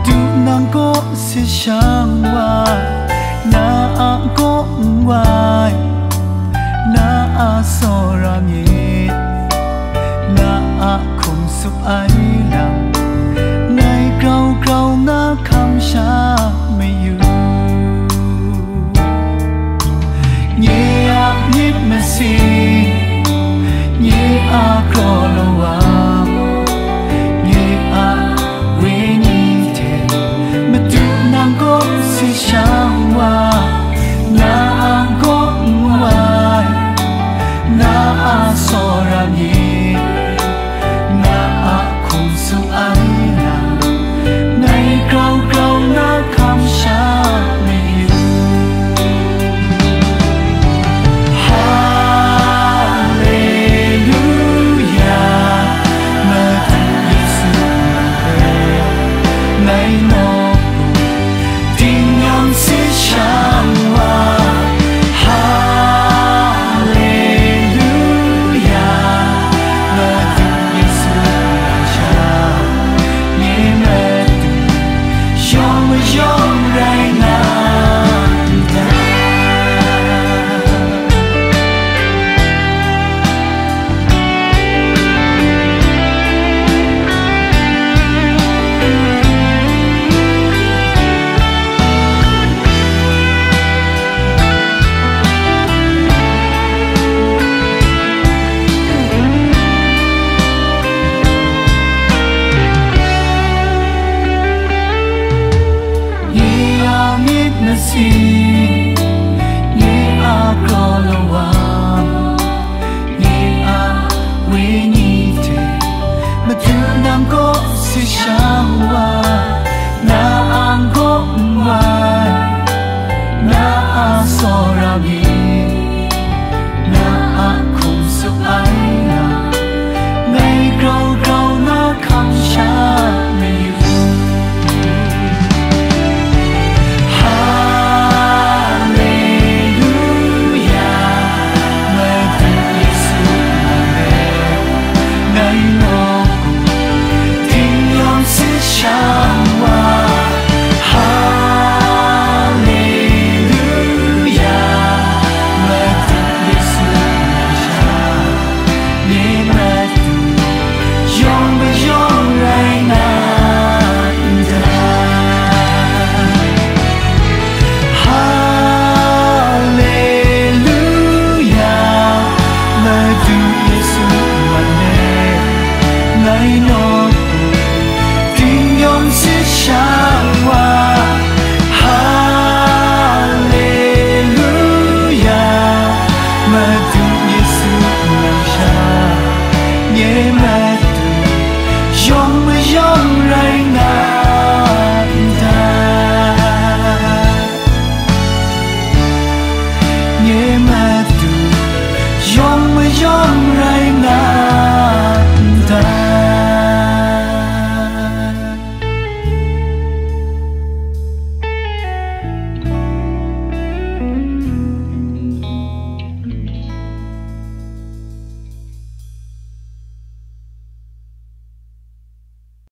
du nang có sẽ sang qua na có ngoài na so ra nhẹ na không giúp ai lòng ngày cầu cầu na khăm xa mây yêu nhẹ nhịp mà xin nhẹ có lâu à sáng hoa na có ngoài na so ra nhẹ na không giúp ai nào ngày cầu cầu na khám xa mây yêu Hallelujah mà Chúa Giêsu ngày nó sẽ sáng hoa Hallelujah là Chúa Giêsu cha nhé mẹ trong rai na see